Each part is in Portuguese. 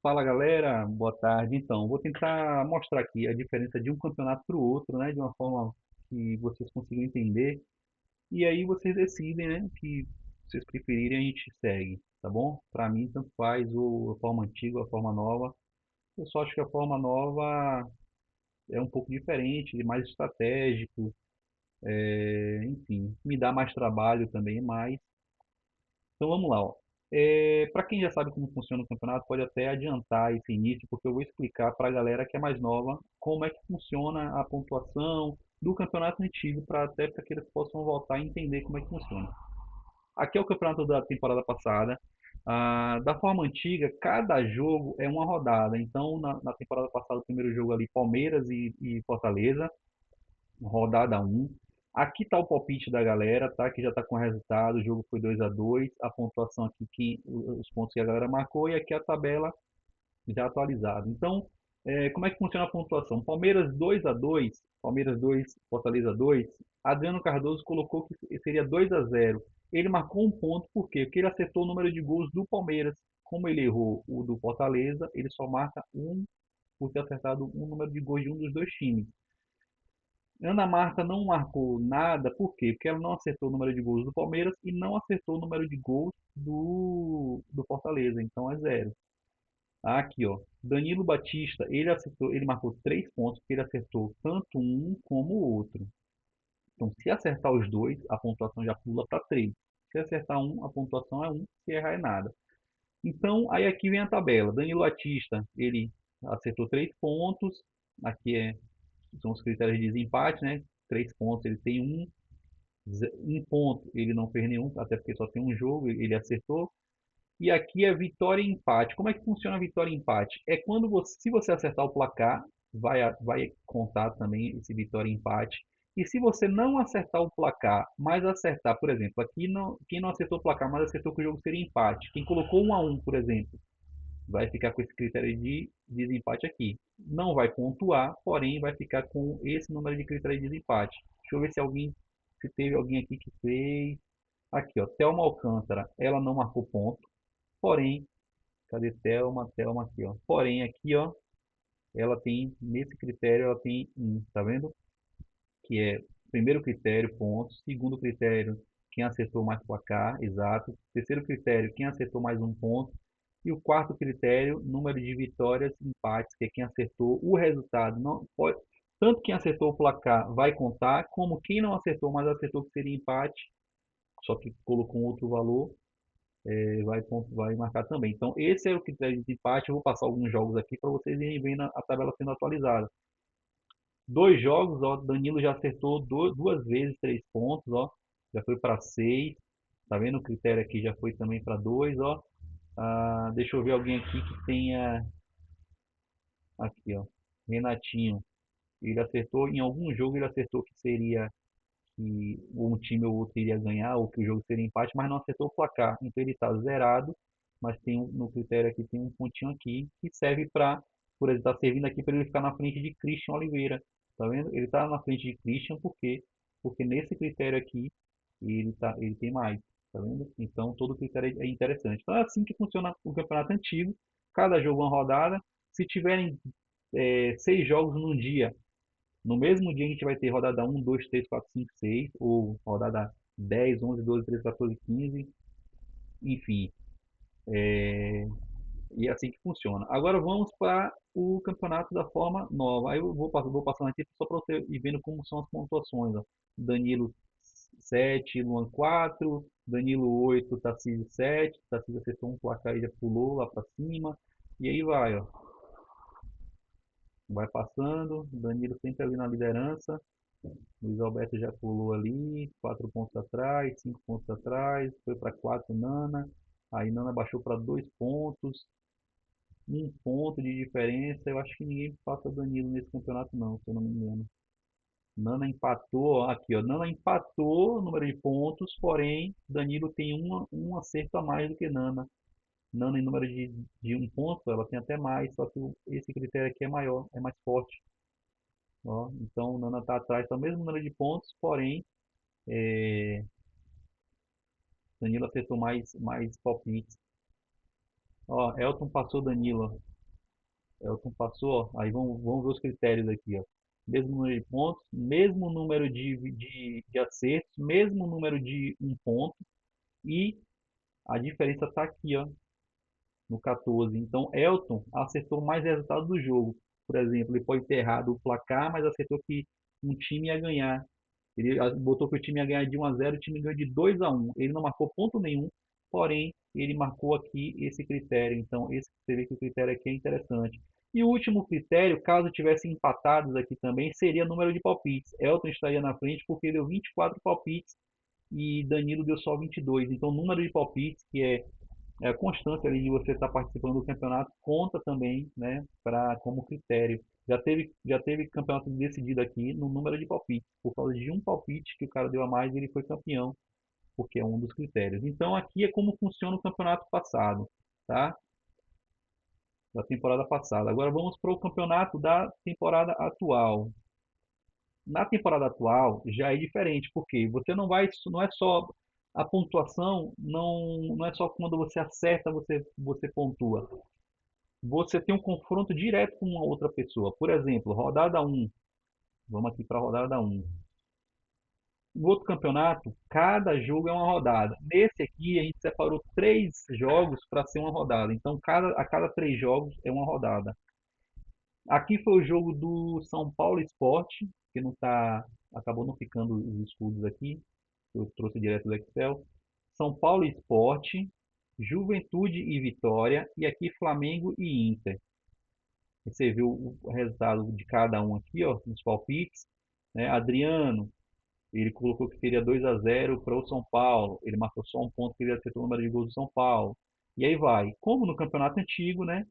Fala galera, boa tarde. Então, vou tentar mostrar aqui a diferença de um campeonato para o outro, né, de uma forma que vocês consigam entender. E aí vocês decidem, né, que vocês preferirem a gente segue, tá bom? Para mim, tanto faz a forma antiga ou a forma nova. Eu só acho que a forma nova é um pouco diferente, mais estratégico, enfim, me dá mais trabalho também, mas então vamos lá, ó. Para quem já sabe como funciona o campeonato, pode até adiantar esse início, porque eu vou explicar para a galera que é mais nova como é que funciona a pontuação do campeonato antigo, até para que eles possam voltar e entender como é que funciona. Aqui é o campeonato da temporada passada. Da forma antiga, cada jogo é uma rodada. Então, na temporada passada, o primeiro jogo ali, Palmeiras e Fortaleza, rodada um. Aqui está o palpite da galera, tá? Que já está com o resultado. O jogo foi 2-2. A pontuação aqui, os pontos que a galera marcou, e aqui a tabela já atualizada. Então, como é que funciona a pontuação? Palmeiras 2-2, Palmeiras 2, Fortaleza 2. Adriano Cardoso colocou que seria 2-0. Ele marcou um ponto, por quê? Porque ele acertou o número de gols do Palmeiras. Como ele errou o do Fortaleza, ele só marca um por ter acertado um número de gols de um dos dois times. Ana Marta não marcou nada, por quê? Porque ela não acertou o número de gols do Palmeiras e não acertou o número de gols do Fortaleza, então é zero. Aqui, ó, Danilo Batista, ele acertou, ele marcou 3 pontos, porque ele acertou tanto um como o outro. Então, se acertar os dois, a pontuação já pula para 3. Se acertar um, a pontuação é um, se errar é nada. Então, aí aqui vem a tabela. Danilo Batista, ele acertou 3 pontos. Aqui são os critérios de desempate, né? 3 pontos, ele tem um. Um ponto, ele não fez nenhum, até porque só tem um jogo, ele acertou. E aqui é vitória e empate. Como é que funciona a vitória e empate? É quando se você acertar o placar, vai contar também esse vitória e empate. E se você não acertar o placar, mas acertar, por exemplo, aqui não, quem não acertou o placar, mas acertou que o jogo seria empate. Quem colocou 1-1, por exemplo, vai ficar com esse critério de desempate aqui. Não vai pontuar, porém vai ficar com esse número de critério de desempate. Deixa eu ver se teve alguém aqui que fez. Aqui, ó, Thelma Alcântara, ela não marcou ponto, porém, cadê Thelma? Thelma aqui, ó. Porém, aqui, ó, ela tem, nesse critério, ela tem um, tá vendo? Que é primeiro critério, pontos. Segundo critério, quem acertou mais placar, exato. Terceiro critério, quem acertou mais um ponto. E o quarto critério, número de vitórias e empates, que é quem acertou o resultado. Não pode, tanto quem acertou o placar vai contar, como quem não acertou, mas acertou que seria empate, só que colocou um outro valor, vai marcar também. Então, esse é o critério de empate. Eu vou passar alguns jogos aqui para vocês irem vendo a tabela sendo atualizada. Dois jogos, ó, Danilo já acertou duas vezes 3 pontos, ó, já foi para 6. Tá vendo? O critério aqui já foi também para 2, ó. Deixa eu ver alguém aqui que tenha aqui, ó, Renatinho. Ele acertou em algum jogo, ele acertou que seria que um time ou outro iria ganhar ou que o jogo seria empate, mas não acertou o placar. Então ele está zerado, mas tem no critério aqui tem um pontinho aqui que serve para, por exemplo, está servindo aqui para ele ficar na frente de Christian Oliveira. Tá vendo? Ele está na frente de Christian por quê? Porque nesse critério aqui ele tem mais. Tá vendo? Então todo critério é interessante. Então é assim que funciona o campeonato antigo. Cada jogo é uma rodada. Se tiverem 6 jogos num dia, no mesmo dia a gente vai ter rodada 1, 2, 3, 4, 5, 6, ou rodada 10, 11, 12, 13, 14, 15, enfim. E é assim que funciona. Agora vamos para o campeonato da forma nova. Aí eu vou passando aqui só para você ir vendo como são as pontuações. Ó. Danilo 7, Luan 4, Danilo 8, Tarcísio 7. Tarcísio acertou um placar e já pulou lá para cima. E aí vai, ó. Vai passando. Danilo sempre ali na liderança. Luiz Alberto já pulou ali, 4 pontos atrás, 5 pontos atrás, foi para 4 Nana, aí Nana baixou para 2 pontos, 1 ponto de diferença. Eu acho que ninguém passa Danilo nesse campeonato não, se eu não me engano. Nana empatou, aqui ó, Nana empatou o número de pontos, porém Danilo tem um acerto a mais do que Nana. Nana em número de 1 ponto, ela tem até mais, só que esse critério aqui é maior, é mais forte. Ó, então Nana está atrás, tá o mesmo número de pontos, porém Danilo acertou mais palpites. Ó, Elton passou Danilo. Elton passou, ó. Aí vamos ver os critérios aqui, ó. Mesmo número de pontos, mesmo número de acertos, mesmo número de um ponto, e a diferença está aqui, ó, no 14. Então, Elton acertou mais resultado do jogo. Por exemplo, ele pode ter errado o placar, mas acertou que um time ia ganhar. Ele botou que o time ia ganhar de 1-0, o time ganhou de 2-1. Ele não marcou ponto nenhum, porém, ele marcou aqui esse critério. Então, esse você vê que o critério aqui é interessante. E o último critério, caso tivessem empatados aqui também, seria número de palpites. Elton estaria na frente porque deu 24 palpites e Danilo deu só 22. Então, o número de palpites, que é a constância ali de você estar participando do campeonato, conta também, né, como critério. Já teve campeonato decidido aqui no número de palpites. Por causa de um palpite que o cara deu a mais, ele foi campeão, porque é um dos critérios. Então, aqui é como funciona o campeonato passado, tá? Da temporada passada. Agora vamos para o campeonato da temporada atual. Na temporada atual já é diferente, porque você não é só a pontuação, não é só quando você acerta, você pontua. Você tem um confronto direto com uma outra pessoa. Por exemplo, rodada um. Vamos aqui para a rodada um. No outro campeonato, cada jogo é uma rodada. Nesse aqui, a gente separou 3 jogos para ser uma rodada. Então, a cada 3 jogos é uma rodada. Aqui foi o jogo do São Paulo Sport, que não tá, acabou não ficando os escudos aqui. Eu trouxe direto do Excel. São Paulo Sport, Juventude e Vitória, e aqui Flamengo e Inter. Você viu o resultado de cada um aqui, ó, nos palpites, né? Adriano, ele colocou que seria 2-0 para o São Paulo. Ele marcou só um ponto que ele acertou o número de gols do São Paulo. E aí vai. Como no campeonato antigo, né?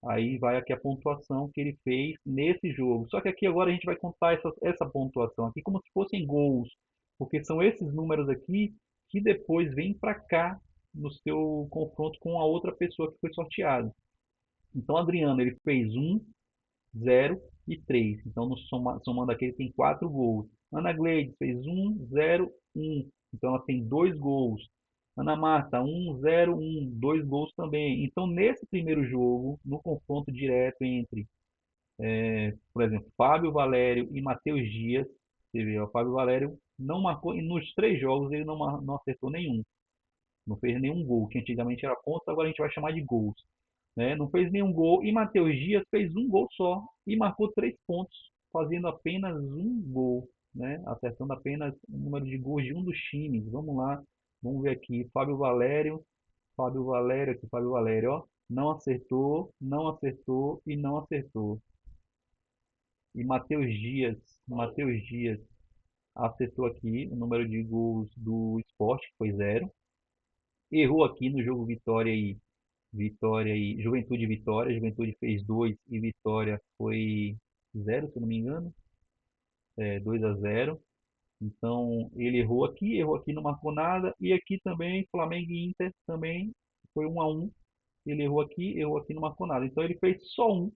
Aí vai aqui a pontuação que ele fez nesse jogo. Só que aqui agora a gente vai contar essa pontuação aqui como se fossem gols. Porque são esses números aqui que depois vêm para cá no seu confronto com a outra pessoa que foi sorteada. Então, Adriano, ele fez 1-0 e 3. Então, no somando aqui, ele tem 4 gols. Ana Gleide fez 1-0-1. Então, ela tem 2 gols. Ana Marta, 1-0-1. 2 gols também. Então, nesse primeiro jogo, no confronto direto entre, por exemplo, Fábio Valério e Matheus Dias, você vê, o Fábio Valério não marcou, e nos 3 jogos ele não acertou nenhum. Não fez nenhum gol, que antigamente era pontos, agora a gente vai chamar de gols, né? Não fez nenhum gol e Matheus Dias fez um gol só e marcou 3 pontos, fazendo apenas um gol, né? Acertando apenas o número de gols de um dos times. Vamos lá, vamos ver aqui. Fábio Valério aqui, Fábio Valério, ó, não acertou, não acertou e não acertou. E Matheus Dias acertou aqui o número de gols do Sport, que foi 0. Errou aqui no jogo Vitória e Juventude e Vitória. Juventude fez 2 e Vitória foi 0, se eu não me engano. 2-0. Então ele errou aqui, não marcou nada. E aqui também, Flamengo e Inter também foi 1-1. Ele errou aqui, não marcou nada. Então ele fez só um.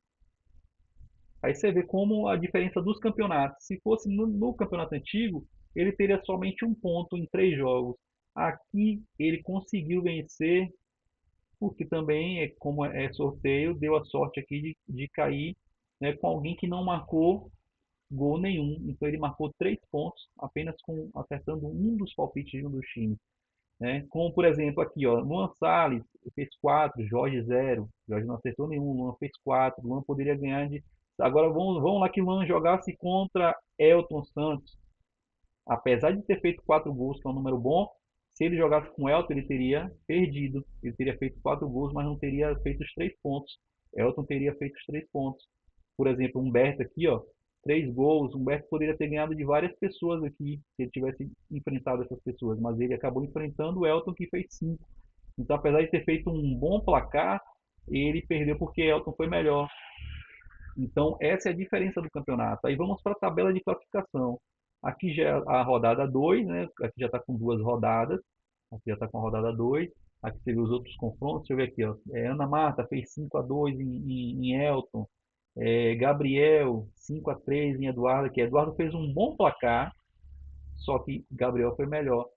Aí você vê como a diferença dos campeonatos. Se fosse no campeonato antigo, ele teria somente um ponto em 3 jogos. Aqui ele conseguiu vencer porque também, como é sorteio, deu a sorte aqui de cair, né, com alguém que não marcou gol nenhum. Então ele marcou 3 pontos apenas acertando um dos palpites de um dos times. Né? Como, por exemplo, aqui, ó, Luan Salles fez 4, Jorge 0. Jorge não acertou nenhum, Luan fez 4. Luan poderia ganhar de. Agora vamos lá que Luan jogasse contra Elton Santos. Apesar de ter feito 4 gols, que é um número bom, se ele jogasse com o Elton, ele teria perdido. Ele teria feito 4 gols, mas não teria feito os 3 pontos. Elton teria feito os 3 pontos. Por exemplo, Humberto aqui, ó, 3 gols. Humberto poderia ter ganhado de várias pessoas aqui, se ele tivesse enfrentado essas pessoas, mas ele acabou enfrentando o Elton, que fez 5. Então, apesar de ter feito um bom placar, ele perdeu porque Elton foi melhor. Então, essa é a diferença do campeonato. Aí vamos para a tabela de classificação. Aqui já é a rodada 2, né? Aqui já está com 2 rodadas. Aqui já está com a rodada 2. Aqui você vê os outros confrontos. Deixa eu ver aqui, ó. Ana Marta fez 5-2 em Elton. Gabriel, 5-3 em Eduardo. Que Eduardo fez um bom placar, só que Gabriel foi melhor.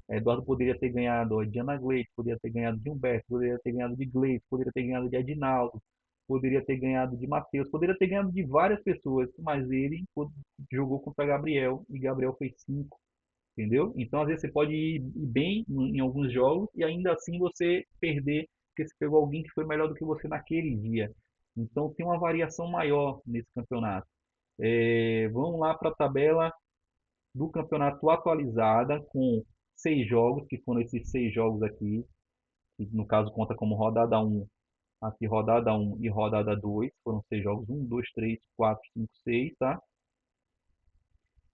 Eduardo poderia ter ganhado ó, de Ana Gleide, poderia ter ganhado de Humberto, poderia ter ganhado de Gleice, poderia ter ganhado de Adinaldo. poderia ter ganhado de Matheus, poderia ter ganhado de várias pessoas, mas ele jogou contra Gabriel e Gabriel fez 5, entendeu? Então, às vezes, você pode ir bem em alguns jogos e ainda assim você perder, porque você pegou alguém que foi melhor do que você naquele dia. Então, tem uma variação maior nesse campeonato. Vamos lá para a tabela do campeonato atualizada, com 6 jogos, que foram esses 6 jogos aqui, que no caso conta como rodada um. Aqui, rodada um e rodada 2 foram 6 jogos, um 2 3 4 5 6, tá?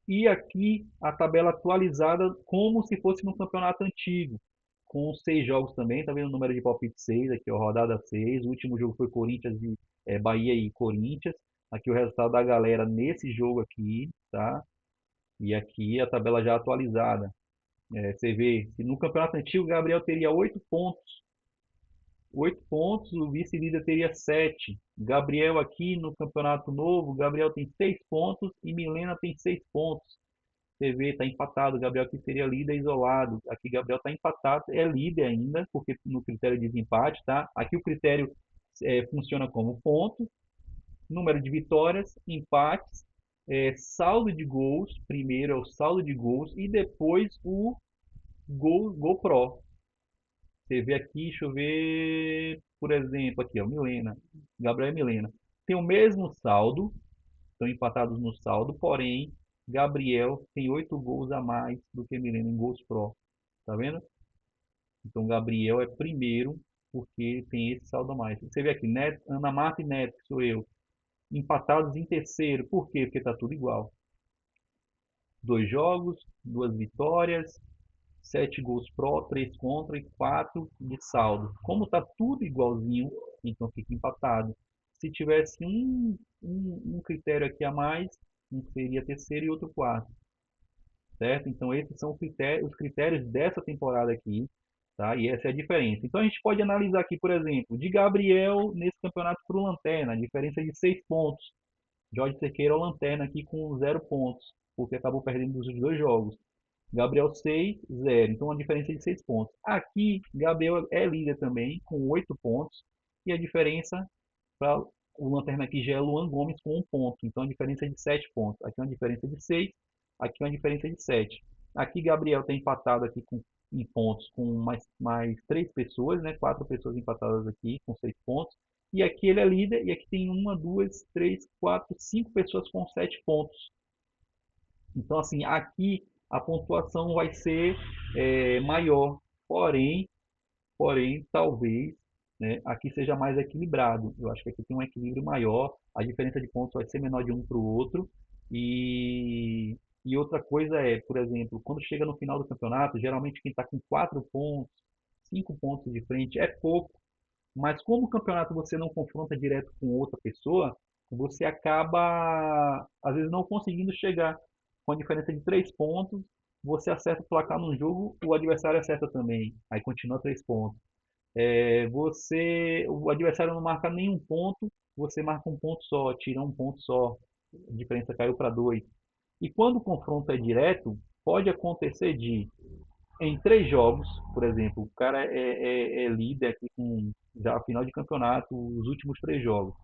E aqui a tabela atualizada como se fosse no campeonato antigo, com 6 jogos também, tá vendo o número de palpite 6, aqui ó, rodada 6, o último jogo foi Corinthians e Bahia e Corinthians, aqui o resultado da galera nesse jogo aqui, tá? E aqui a tabela já atualizada. Você vê, se no campeonato antigo o Gabriel teria 8 pontos, 8 pontos, o vice-líder teria 7. Gabriel aqui no campeonato novo, Gabriel tem 6 pontos e Milena tem 6 pontos. Você vê, está empatado. Gabriel aqui seria líder isolado. Aqui Gabriel está empatado, é líder ainda, porque no critério de desempate, tá? Aqui o critério funciona como ponto, número de vitórias, empates, saldo de gols. Primeiro é o saldo de gols e depois o gol pro. Você vê aqui, deixa eu ver, por exemplo, aqui, ó, Milena, Gabriel e Milena. Tem o mesmo saldo, estão empatados no saldo, porém, Gabriel tem 8 gols a mais do que Milena em gols pró. Tá vendo? Então, Gabriel é primeiro, porque tem esse saldo a mais. Você vê aqui, Neto, Ana Marta e Neto, que sou eu, empatados em terceiro. Por quê? Porque tá tudo igual. 2 jogos, 2 vitórias, 7 gols pró, 3 contra e 4 de saldo. Como está tudo igualzinho, então fica empatado. Se tivesse um critério aqui a mais, um seria terceiro e outro quarto, certo? Então esses são os critérios dessa temporada aqui, tá? E essa é a diferença. Então a gente pode analisar aqui, por exemplo, de Gabriel nesse campeonato para o Lanterna, a diferença é de 6 pontos. Jorge Cerqueira é o Lanterna aqui com 0 pontos, porque acabou perdendo os 2 jogos. Gabriel 6, 0. Então, uma diferença de 6 pontos. Aqui, Gabriel é líder também, com 8 pontos. E a diferença para o Lanterna aqui já é Luan Gomes com 1 ponto. Então, a diferença é de 7 pontos. Aqui é uma diferença de 6, aqui é uma diferença de 7. Aqui, Gabriel está empatado aqui em pontos com mais 3 pessoas, né? 4 pessoas empatadas aqui com 6 pontos. E aqui ele é líder, e aqui tem 5 pessoas com 7 pontos. Então, assim, aqui a pontuação vai ser maior, porém, talvez, né, aqui seja mais equilibrado. Eu acho que aqui tem um equilíbrio maior, a diferença de pontos vai ser menor de um para o outro. E outra coisa é, por exemplo, quando chega no final do campeonato, geralmente quem está com 4 pontos, 5 pontos de frente é pouco, mas como o campeonato você não confronta direto com outra pessoa, você acaba, às vezes, não conseguindo chegar com a diferença de 3 pontos. Você acerta o placar num jogo, o adversário acerta também. Aí continua 3 pontos. O adversário não marca nenhum ponto, você marca um ponto só, tira um ponto só. A diferença caiu para 2. E quando o confronto é direto, pode acontecer de em 3 jogos, por exemplo, o cara é líder aqui com já a final de campeonato, os últimos 3 jogos.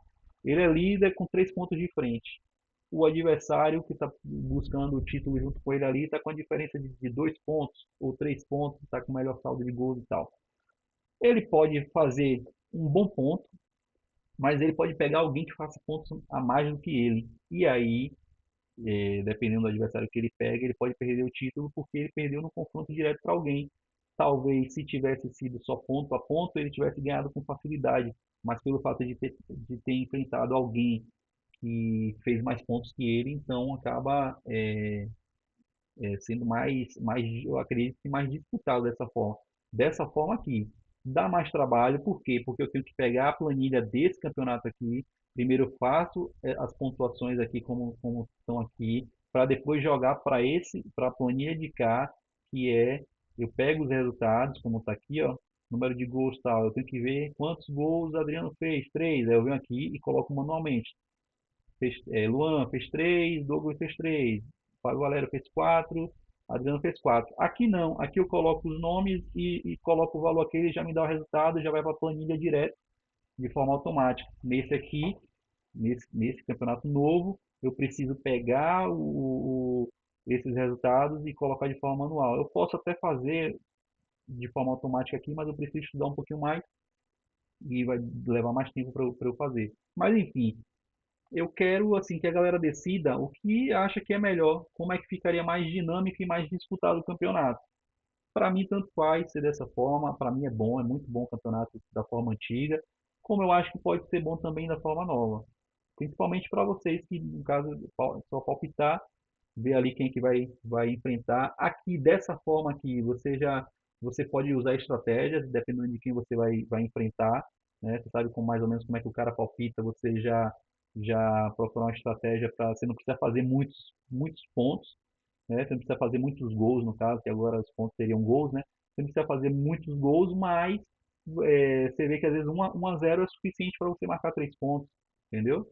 Ele é líder com 3 pontos de frente. O adversário que está buscando o título junto com ele ali está com a diferença de 2 pontos ou 3 pontos, está com o melhor saldo de gols e tal. Ele pode fazer um bom ponto, mas ele pode pegar alguém que faça pontos a mais do que ele. E aí, dependendo do adversário que ele pega, ele pode perder o título porque ele perdeu no confronto direto para alguém. Talvez se tivesse sido só ponto a ponto, ele tivesse ganhado com facilidade, mas pelo fato de ter enfrentado alguém que fez mais pontos que ele, então acaba sendo eu acredito que mais disputado dessa forma. Dessa forma aqui, dá mais trabalho, por quê? Porque eu tenho que pegar a planilha desse campeonato aqui, primeiro eu faço as pontuações aqui como estão aqui, para depois jogar para a planilha de cá, que eu pego os resultados, como está aqui, ó, número de gols tal, eu tenho que ver quantos gols o Adriano fez, 3, aí eu venho aqui e coloco manualmente. Luan fez 3, Douglas fez 3, Fábio Valério fez 4, Adriano fez 4. Aqui não, aqui eu coloco os nomes e coloco o valor aqui, ele já me dá o resultado, já vai para a planilha direto. de forma automática. Nesse aqui, nesse campeonato novo, eu preciso pegar esses resultados e colocar de forma manual. Eu posso até fazer de forma automática aqui, mas eu preciso estudar um pouquinho mais e vai levar mais tempo para eu fazer. Mas enfim, eu quero assim que a galera decida o que acha que é melhor, como é que ficaria mais dinâmico e mais disputado o campeonato. Para mim, tanto faz ser dessa forma. Para mim é bom, é muito bom o campeonato da forma antiga, como eu acho que pode ser bom também da forma nova. Principalmente para vocês que, no caso, só palpitar, ver ali quem que vai enfrentar. Aqui, dessa forma aqui, você pode usar estratégias, dependendo de quem você vai enfrentar, né? Você sabe mais ou menos como é que o cara palpita, você já procurar uma estratégia para, você não precisa fazer muitos pontos, né? Você não precisa fazer muitos gols, no caso, que agora os pontos seriam gols, né? Você não precisa fazer muitos gols, mas você vê que às vezes 1 a 0 é suficiente para você marcar 3 pontos, entendeu?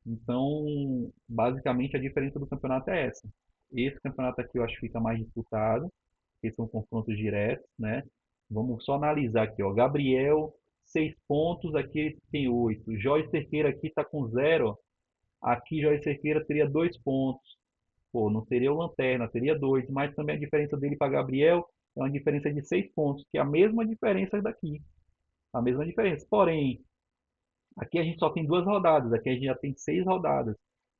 Então, basicamente, a diferença do campeonato é essa. Esse campeonato aqui eu acho que fica mais disputado, porque são confrontos diretos, né? Vamos só analisar aqui, ó. Gabriel, 6 pontos, aqui ele tem 8. Jorge Cerqueira aqui está com 0. Aqui Jorge Cerqueira teria 2 pontos. Pô, não seria o Lanterna, teria 2. Mas também a diferença dele para Gabriel é uma diferença de 6 pontos, que é a mesma diferença daqui. A mesma diferença. Porém, aqui a gente só tem 2 rodadas, aqui a gente já tem 6 rodadas.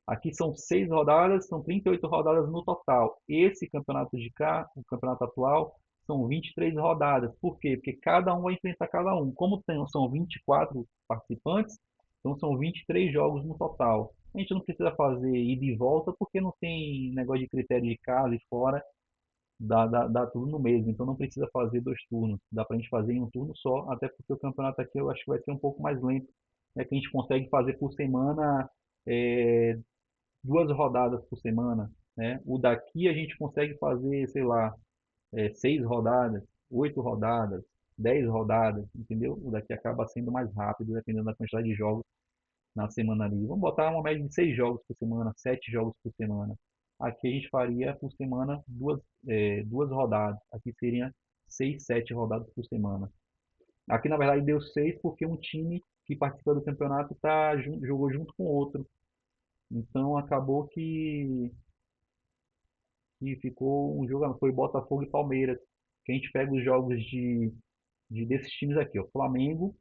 Aqui são 6 rodadas, são 38 rodadas no total. Esse campeonato de cá, o campeonato atual, são 23 rodadas. Por quê? Porque cada um vai enfrentar cada um. Como são 24 participantes, então são 23 jogos no total. A gente não precisa fazer ida e volta porque não tem negócio de critério de casa e fora, dá tudo no mesmo. Então não precisa fazer 2 turnos. Dá para a gente fazer em um turno só, até porque o campeonato aqui eu acho que vai ser um pouco mais lento, né, que a gente consegue fazer por semana, é, 2 rodadas por semana, né? O daqui a gente consegue fazer, sei lá, 6 rodadas, 8 rodadas, 10 rodadas, entendeu? O daqui acaba sendo mais rápido, dependendo da quantidade de jogos na semana ali. Vamos botar uma média de 6 jogos por semana, 7 jogos por semana. Aqui a gente faria por semana duas rodadas. Aqui seriam 6, 7 rodadas por semana. Aqui, na verdade, deu 6 porque um time que participa do campeonato jogou junto com o outro. Então, acabou que ficou um jogo, foi Botafogo e Palmeiras. Que a gente pega os jogos desses times aqui, ó, Flamengo,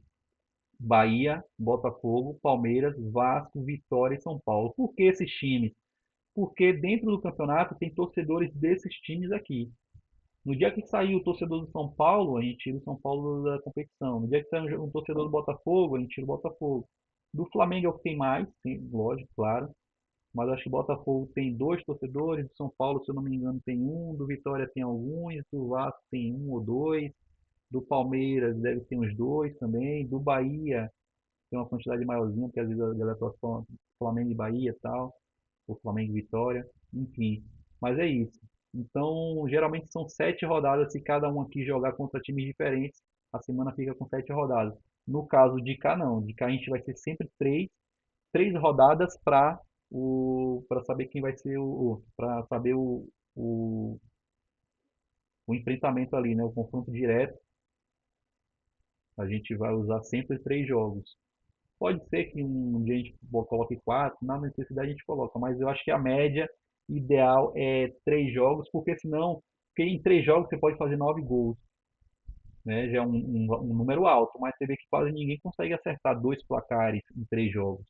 Bahia, Botafogo, Palmeiras, Vasco, Vitória e São Paulo. Por que esses times? Porque dentro do campeonato tem torcedores desses times aqui. No dia que sair o torcedor do São Paulo, a gente tira o São Paulo da competição. No dia que sair um torcedor do Botafogo, a gente tira o Botafogo. Do Flamengo é o que tem mais, sim, lógico, claro. Mas acho que o Botafogo tem 2 torcedores, do São Paulo, se eu não me engano, tem um, do Vitória tem alguns, do Vasco tem um ou dois, do Palmeiras deve ter uns 2 também, do Bahia tem uma quantidade maiorzinha, porque às vezes a galera torce Flamengo e Bahia e tal, ou Flamengo e Vitória, enfim. Mas é isso. Então, geralmente são 7 rodadas, se cada um aqui jogar contra times diferentes, a semana fica com 7 rodadas. No caso de cá, não. De cá a gente vai ter sempre três rodadas para saber quem vai ser para saber o enfrentamento ali, né? O confronto direto. A gente vai usar sempre 3 jogos. Pode ser que um dia a gente coloque 4, na necessidade a gente coloca, mas eu acho que a média ideal é 3 jogos, porque senão, porque em 3 jogos você pode fazer 9 gols, né? Já é um número alto, mas você vê que quase ninguém consegue acertar 2 placares em 3 jogos.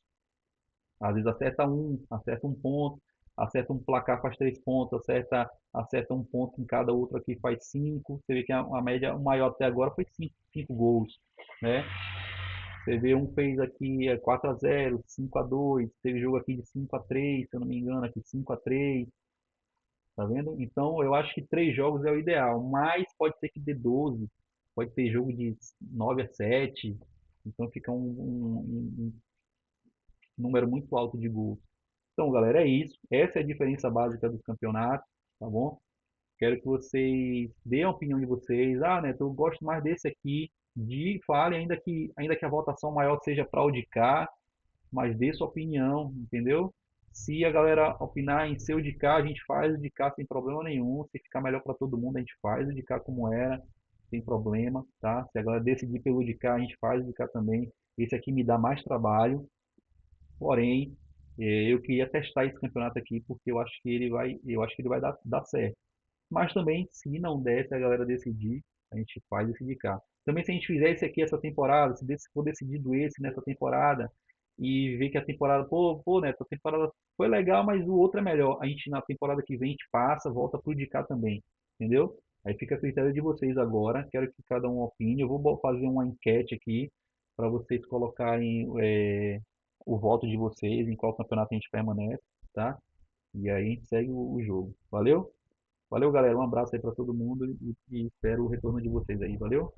Às vezes acerta um ponto, acerta um placar faz 3 pontos, acerta um ponto em cada outro aqui faz 5. Você vê que a média, o maior até agora foi cinco gols, né? Você vê um fez aqui 4 a 0, 5 a 2, teve jogo aqui de 5 a 3, se eu não me engano, aqui 5 a 3, tá vendo? Então eu acho que 3 jogos é o ideal, mas pode ser que dê 12, pode ter jogo de 9 a 7, então fica um número muito alto de gols. Então, galera, é isso. Essa é a diferença básica dos campeonatos, tá bom? Quero que vocês deem a opinião de vocês. Ah, Neto, eu gosto mais desse aqui. Fale, ainda que a votação maior seja para o de cá, mas dê sua opinião, entendeu? Se a galera opinar em ser o de cá, a gente faz o de cá sem problema nenhum. Se ficar melhor para todo mundo, a gente faz o de cá como era, sem problema, tá? Se a galera decidir pelo de cá, a gente faz o de cá também. Esse aqui me dá mais trabalho, porém, eu queria testar esse campeonato aqui porque eu acho que ele vai dar certo. Mas também, se não der, se a galera decidir, a gente faz esse de cá. Também se a gente fizer esse aqui essa temporada, se for decidido esse nessa temporada, e ver que a temporada, pô, né, essa temporada foi legal, mas o outro é melhor. A gente na temporada que vem, a gente passa, volta pro de cá também, entendeu? Aí fica a critério de vocês agora, quero que cada um opine. Eu vou fazer uma enquete aqui para vocês colocarem o voto de vocês, em qual campeonato a gente permanece, tá? E aí a gente segue o jogo. Valeu? Valeu, galera. Um abraço aí para todo mundo e espero o retorno de vocês aí. Valeu?